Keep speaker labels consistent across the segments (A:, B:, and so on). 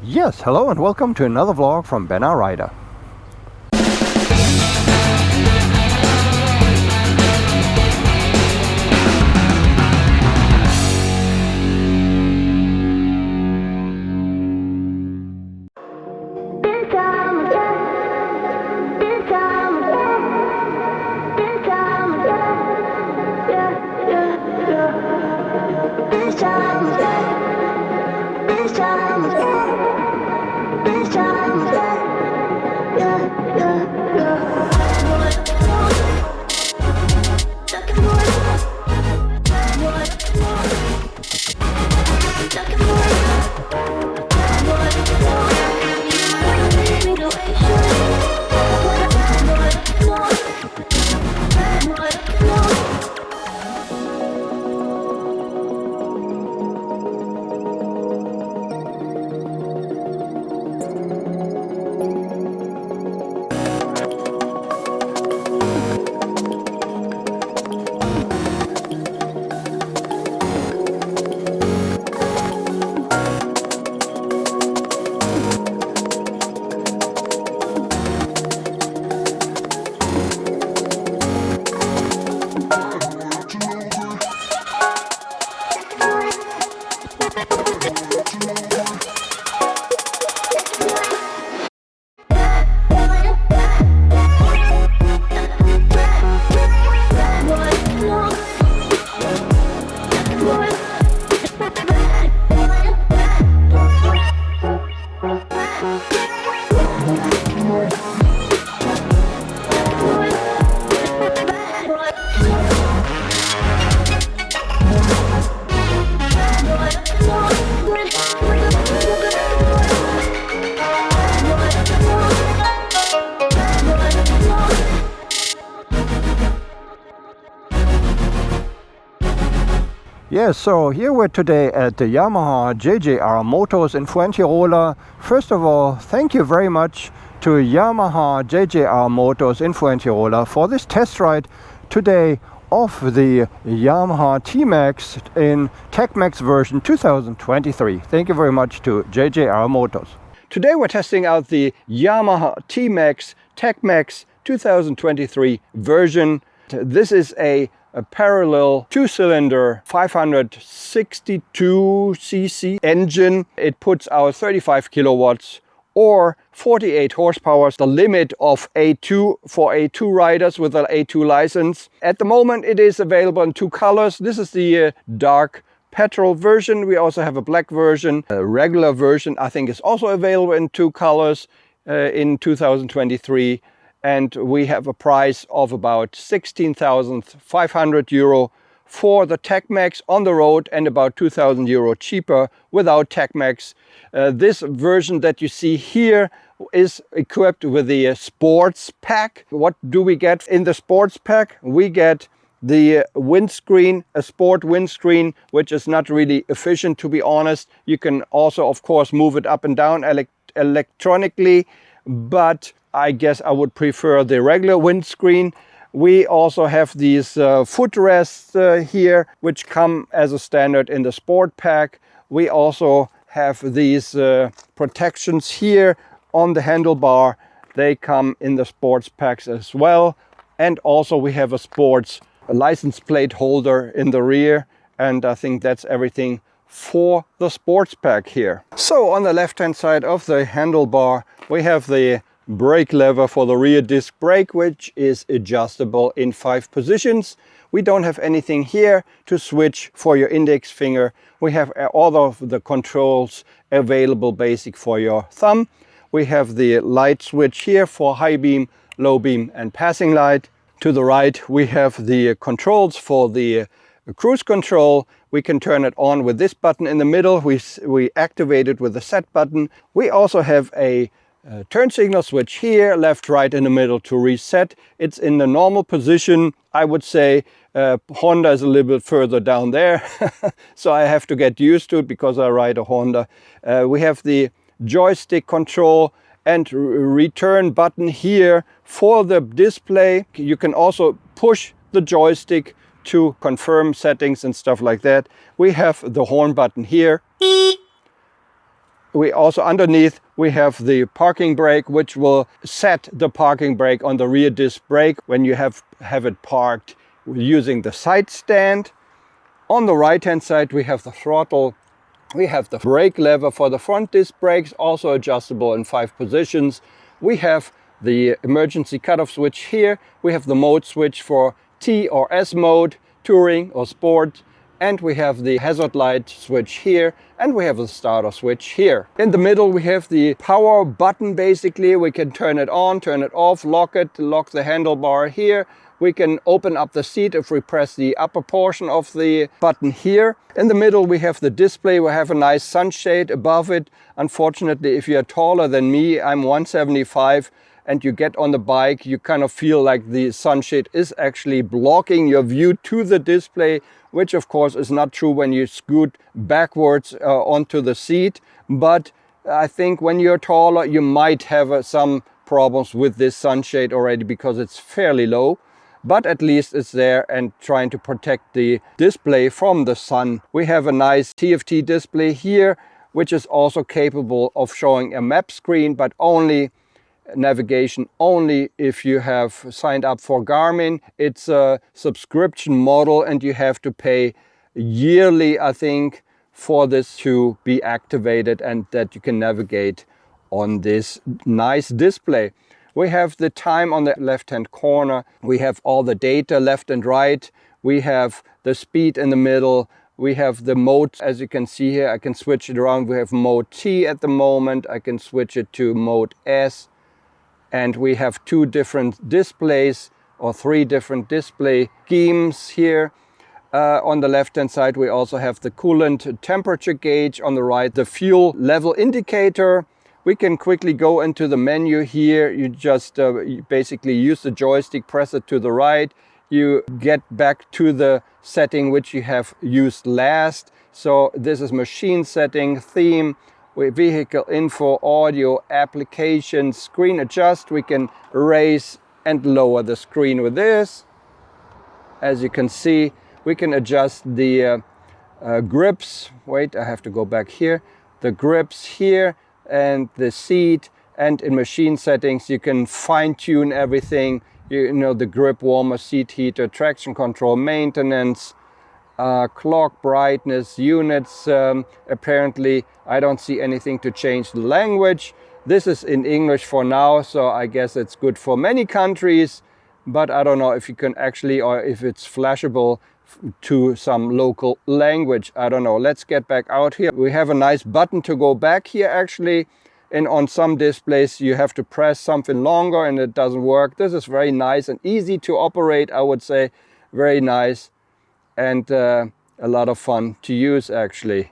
A: Yes, hello and welcome to another vlog from Ben our Rider. Yes, so here we're today at the Yamaha JJR Motos in Fuengirola. First of all, thank you very much to Yamaha JJR Motos in Fuengirola for this test ride today of the Yamaha TMAX in TechMax version 2023. Thank you very much to JJR Motos. Today we're testing out the Yamaha TMAX TechMax 2023 version. This is a parallel two-cylinder 562cc engine. It puts out 35 kilowatts or 48 horsepower, the limit of A2 for A2 riders with an A2 license. At the moment it is available in two colors. This is the dark petrol version. We also have a black version. A regular version I think is also available in two colors in 2023. And we have a price of about 16,500 euro for the TechMax on the road and about 2,000 euro cheaper without TechMax. This version that you see here is equipped with the sports pack. What do we get in the sports pack? We get the windscreen, a sport windscreen, which is not really efficient, to be honest. You can also, of course, move it up and down electronically, but I guess I would prefer the regular windscreen. We also have these footrests here, which come as a standard in the sport pack. We also have these protections here on the handlebar. They come in the sports packs as well. And also we have a sports license plate holder in the rear. And I think that's everything for the sports pack here. So on the left hand side of the handlebar, we have the brake lever for the rear disc brake, which is adjustable in 5 positions. We don't have anything here to switch for your index finger. We have all of the controls available basic for your thumb. We have the light switch here for high beam, low beam and passing light. To the right we have the controls for the cruise control. We can turn it on with this button in the middle. We activate it with the set button. We also have a turn signal switch here, left, right in the middle to reset. It's in the normal position. I would say Honda is a little bit further down there. So I have to get used to it because I ride a Honda. We have the joystick control and return button here for the display. You can also push the joystick to confirm settings and stuff like that. We have the horn button here. we also underneath we have the parking brake, which will set the parking brake on the rear disc brake when you have it parked using the side stand. On the right hand side we have the throttle. We have the brake lever for the front disc brakes, also adjustable in 5 positions. We have the emergency cutoff switch here. We have the mode switch for T or S mode, touring or sport. And we have the hazard light switch here, and we have the starter switch here. In the middle we have the power button. Basically we can turn it on, turn it off, lock the handlebar here. We can open up the seat if we press the upper portion of the button here. In the middle we have the display. We have a nice sunshade above it. Unfortunately, if you're taller than me, I'm 175, and you get on the bike, you kind of feel like the sunshade is actually blocking your view to the display, which of course is not true when you scoot backwards onto the seat. But I think when you're taller, you might have some problems with this sunshade already because it's fairly low. But at least it's there and trying to protect the display from the sun. We have a nice TFT display here, which is also capable of showing a map screen, but only navigation only if you have signed up for Garmin. It's a subscription model and you have to pay yearly, I think, for this to be activated and that you can navigate on this nice display. We have the time on the left hand corner. We have all the data left and right. We have the speed in the middle. We have the mode, as you can see here. I can switch it around. We have mode T at the moment. I can switch it to mode S. And we have 2 different displays or 3 different display schemes here. On the left hand side we also have the coolant temperature gauge. On the right, the fuel level indicator. We can quickly go into the menu here. You just you basically use the joystick, press it to the right. You get back to the setting which you have used last. So this is machine setting, theme, vehicle info, audio, application, screen adjust. We can raise and lower the screen with this. As you can see, we can adjust the grips. Wait, I have to go back here. The grips here and the seat, and in machine settings you can fine-tune everything. You know, the grip warmer, seat heater, traction control, maintenance, clock brightness, units. Apparently I don't see anything to change the language. This is in English for now, so I guess it's good for many countries, but I don't know if you can actually, or if it's flashable to some local language. I don't know. Let's get back out here. We have a nice button to go back here actually, and on some displays you have to press something longer and it doesn't work. This is very nice and easy to operate, I would say. Very nice and a lot of fun to use actually.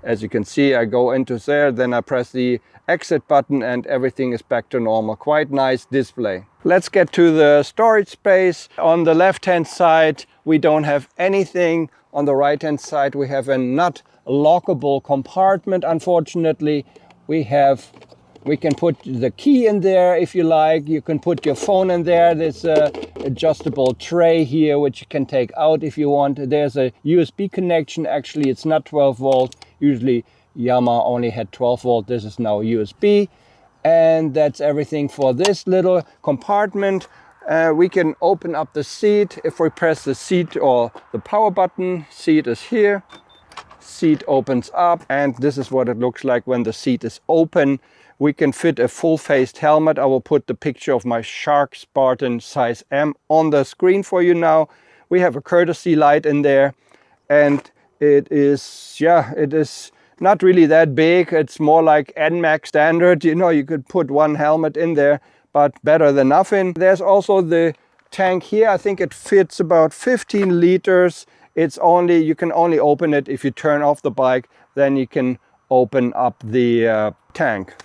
A: As you can see, I go into there, then I press the exit button and everything is back to normal. Quite nice display. Let's get to the storage space. On the left hand side we don't have anything. On the right hand side we have a not lockable compartment, unfortunately. We can put the key in there if you like. You can put your phone in there. There's a adjustable tray here which you can take out if you want. There's a USB connection. Actually it's not 12 volt. Usually Yamaha only had 12 volt. This is now USB. And that's everything for this little compartment. We can open up the seat. If we press the seat or the power button, seat is here. Seat opens up and this is what it looks like when the seat is open. We can fit a full-faced helmet. I will put the picture of my Shark Spartan size M on the screen for you now. We have a courtesy light in there and it is not really that big. It's more like NMAX standard. You know, you could put one helmet in there, but better than nothing. There's also the tank here. I think it fits about 15 liters. You can only open it if you turn off the bike, then you can open up the tank.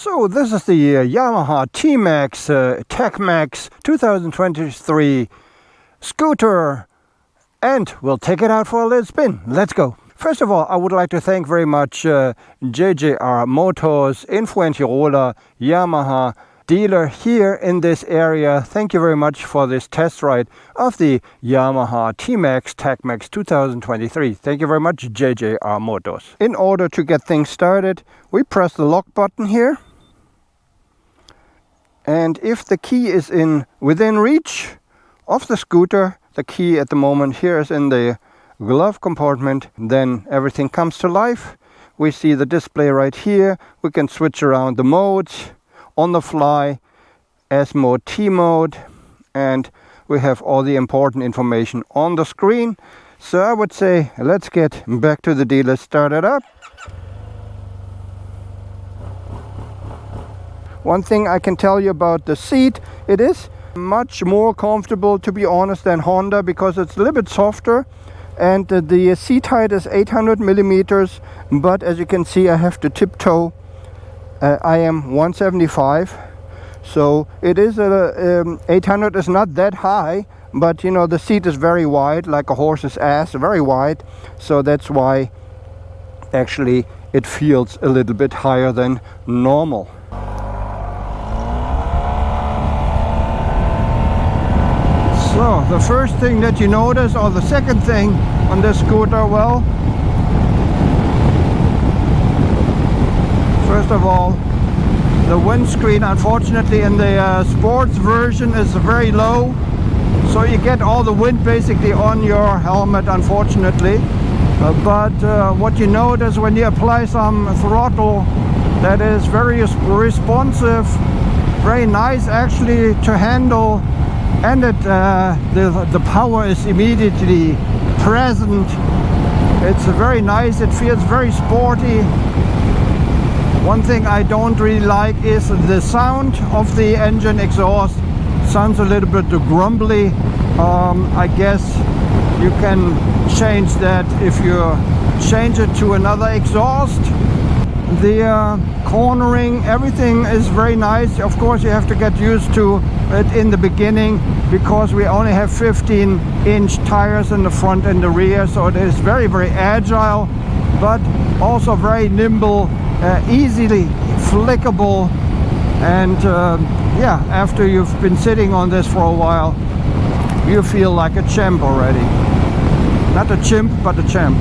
A: So this is the Yamaha TMAX TechMax 2023 scooter, and we'll take it out for a little spin. Let's go. First of all, I would like to thank very much JJR Motos in Fuengirola, Yamaha dealer here in this area. Thank you very much for this test ride of the Yamaha TMAX TechMax 2023. Thank you very much, JJR Motos. In order to get things started, we press the lock button here. And if the key is within reach of the scooter, the key at the moment here is in the glove compartment, then everything comes to life. We see the display right here. We can switch around the modes on the fly, S mode, T mode, and we have all the important information on the screen. So I would say let's get back to the dealer, start it up. One thing I can tell you about the seat, it is much more comfortable, to be honest, than Honda, because it's a little bit softer, and the seat height is 800 millimeters, but as you can see I have to tiptoe. I am 175, so it is 800 is not that high, but you know, the seat is very wide, like a horse's ass, very wide, so that's why actually it feels a little bit higher than normal. So the first thing that you notice, or the second thing on this scooter, well, first of all, the windscreen, unfortunately, in the sports version is very low, so you get all the wind basically on your helmet, unfortunately. But what you notice when you apply some throttle, that is very responsive, very nice actually to handle, and the power is immediately present. It's very nice, it feels very sporty. One thing I don't really like is the sound of the engine exhaust. Sounds a little bit grumbly. I guess you can change that if you change it to another exhaust. The cornering, everything is very nice. Of course you have to get used to it in the beginning, because we only have 15-inch tires in the front and the rear, so it is very, very agile, but also very nimble, easily flickable, and yeah, after you've been sitting on this for a while, you feel like a champ already. Not a chimp, but a champ.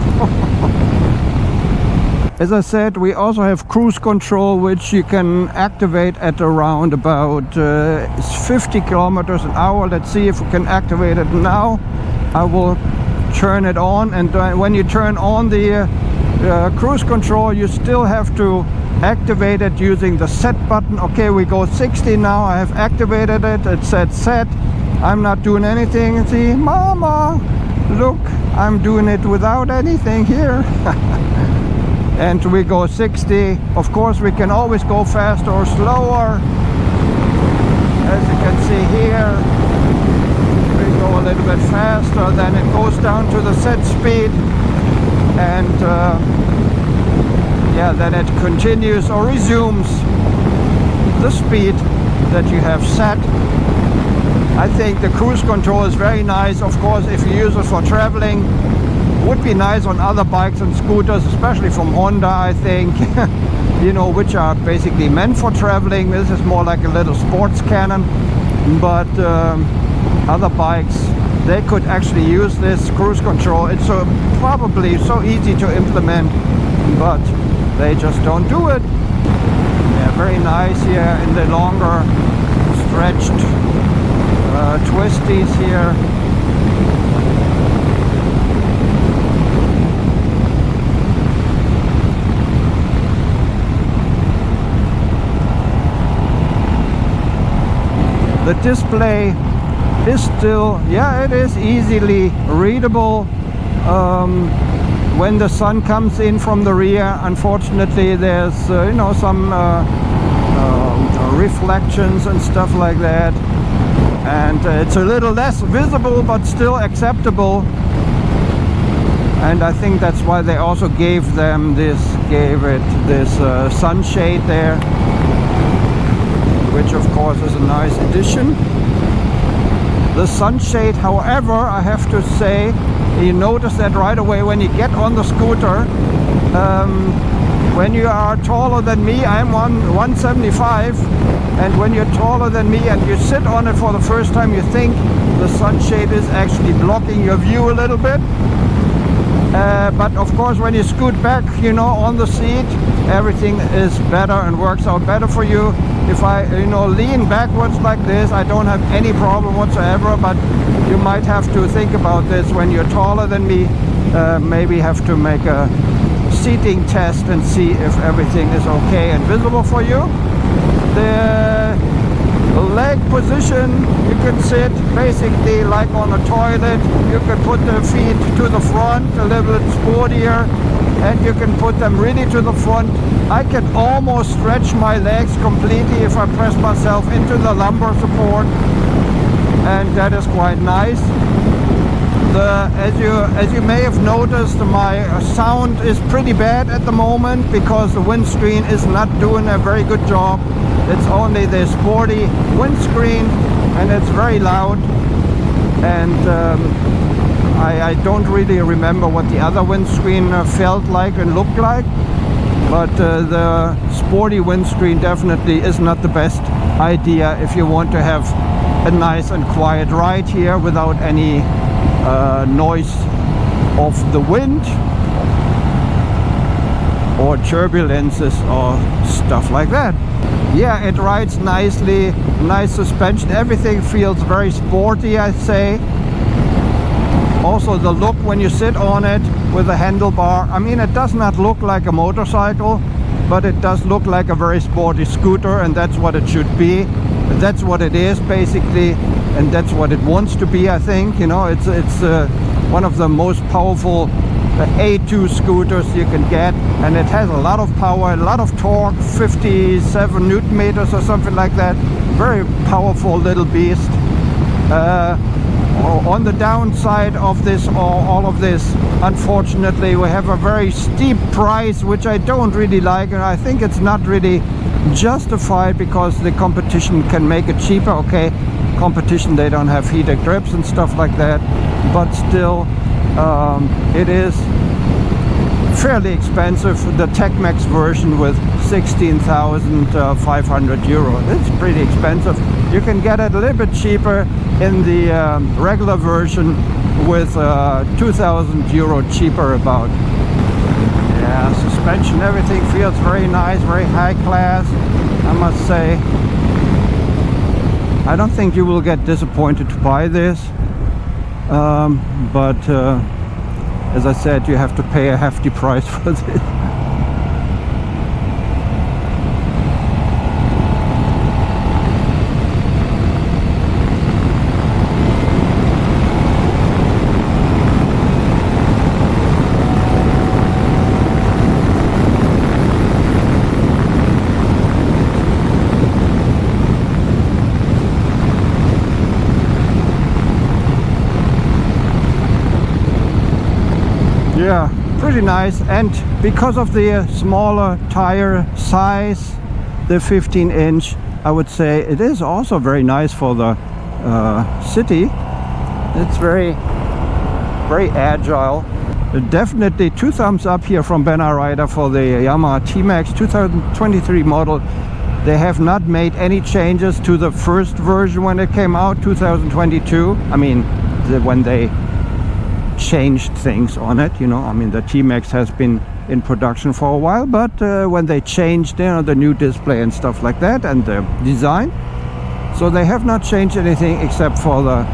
A: As I said, we also have cruise control, which you can activate at around about 50 kilometers an hour. Let's see if we can activate it now. I will turn it on, and when you turn on the cruise control, you still have to activate it using the set button. Okay, we go 60 now. I have activated it. It said set. I'm not doing anything. See, mama, look, I'm doing it without anything here. And we go 60. Of course we can always go faster or slower. As you can see here, we go a little bit faster, then it goes down to the set speed, and yeah, then it continues or resumes the speed that you have set. I think the cruise control is very nice. Of course, if you use it for traveling, would be nice on other bikes and scooters, especially from Honda, I think, you know, which are basically meant for traveling. This is more like a little sports cannon, but other bikes, they could actually use this cruise control. It's probably so easy to implement, but they just don't do it. Yeah, very nice here in the longer stretched twisties here. The display is still, yeah, it is easily readable. When the sun comes in from the rear, unfortunately there's you know, some reflections and stuff like that, and it's a little less visible but still acceptable. And I think that's why they also gave it this sunshade there. which of course is a nice addition. The sunshade, however, I have to say, you notice that right away when you get on the scooter. When you are taller than me, I'm 175, and when you're taller than me and you sit on it for the first time, you think the sunshade is actually blocking your view a little bit. But of course when you scoot back, you know, on the seat, everything is better and works out better for you. If I, you know, lean backwards like this, I don't have any problem whatsoever, but you might have to think about this when you're taller than me. Maybe have to make a seating test and see if everything is okay and visible for you. The leg position, you can sit basically like on a toilet. You can put the feet to the front, a little bit sportier, and you can put them really to the front. I can almost stretch my legs completely if I press myself into the lumbar support, and that is quite nice. As you may have noticed, my sound is pretty bad at the moment because the windscreen is not doing a very good job. It's only the sporty windscreen and it's very loud, and I don't really remember what the other windscreen felt like and looked like, but the sporty windscreen definitely is not the best idea if you want to have a nice and quiet ride here without any noise of the wind or turbulences or stuff like that. Yeah, it rides nicely, nice suspension, everything feels very sporty, I'd say. Also the look when you sit on it with a handlebar, I mean, it does not look like a motorcycle, but it does look like a very sporty scooter, and that's what it should be. That's what it is basically, and that's what it wants to be, I think. You know, it's one of the most powerful A2 scooters you can get, and it has a lot of power, a lot of torque, 57 Newton meters or something like that. Very powerful little beast. On the downside of this, or all of this, unfortunately we have a very steep price, which I don't really like, and I think it's not really justified because the competition can make it cheaper. Okay, competition, they don't have heated grips and stuff like that, but still it is fairly expensive. The TechMax version with 16,500 euro, it's pretty expensive. You can get it a little bit cheaper in the regular version with 2,000 euro cheaper about. Yeah, suspension, everything feels very nice, very high class, I must say. I don't think you will get disappointed to buy this, but as I said, you have to pay a hefty price for this. Yeah, pretty nice, and because of the smaller tire size, the 15-inch, I would say it is also very nice for the city. It's very agile. Definitely 2 thumbs up here from Ben Rider for the Yamaha TMAX 2023 model. They have not made any changes to the first version when it came out, 2022. I mean, when they changed things on it, you know. I mean, the TMAX has been in production for a while, but when they changed, you know, the new display and stuff like that, and the design, so they have not changed anything except for the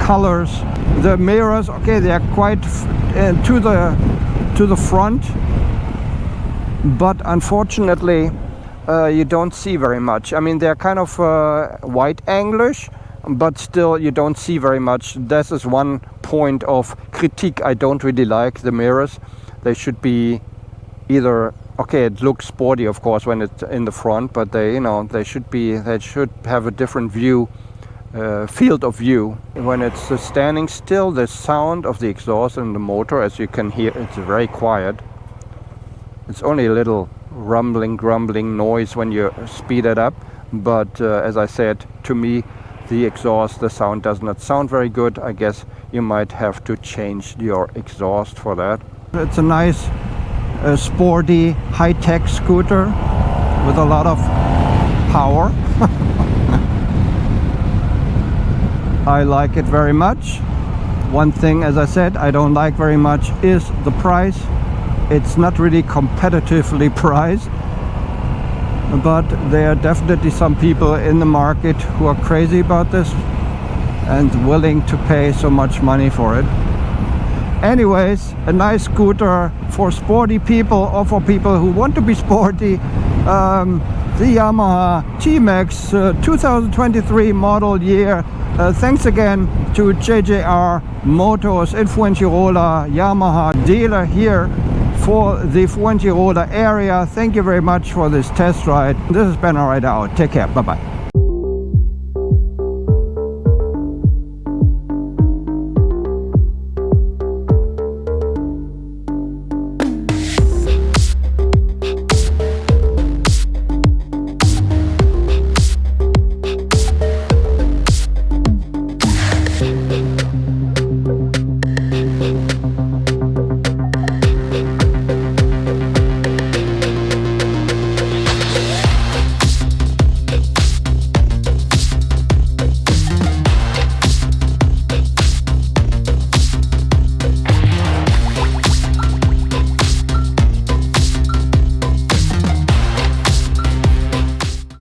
A: colors. The mirrors, okay, they are quite to the front, but unfortunately you don't see very much. I mean, they're kind of wide angle-ish, but still you don't see very much. This is one point of critique I don't really like. The mirrors, they should be either, okay, it looks sporty of course when it's in the front, but they, you know, they should have a different view, field of view. When it's standing still, the sound of the exhaust and the motor, as you can hear, it's very quiet. It's only a little rumbling, grumbling noise when you speed it up, but as I said, to me the exhaust, the sound does not sound very good. I guess you might have to change your exhaust for that. It's a nice sporty high-tech scooter with a lot of power. I like it very much. One thing, as I said, I don't like very much is the price. It's not really competitively priced, but there are definitely some people in the market who are crazy about this and willing to pay so much money for it. Anyways, a nice scooter for sporty people or for people who want to be sporty. The Yamaha TMAX 2023 model year. Thanks again to JJR Motos in Fuengirola, Yamaha dealer here for the Fuengirola area. Thank you very much for this test ride. This has been a ride out. Take care. Bye bye.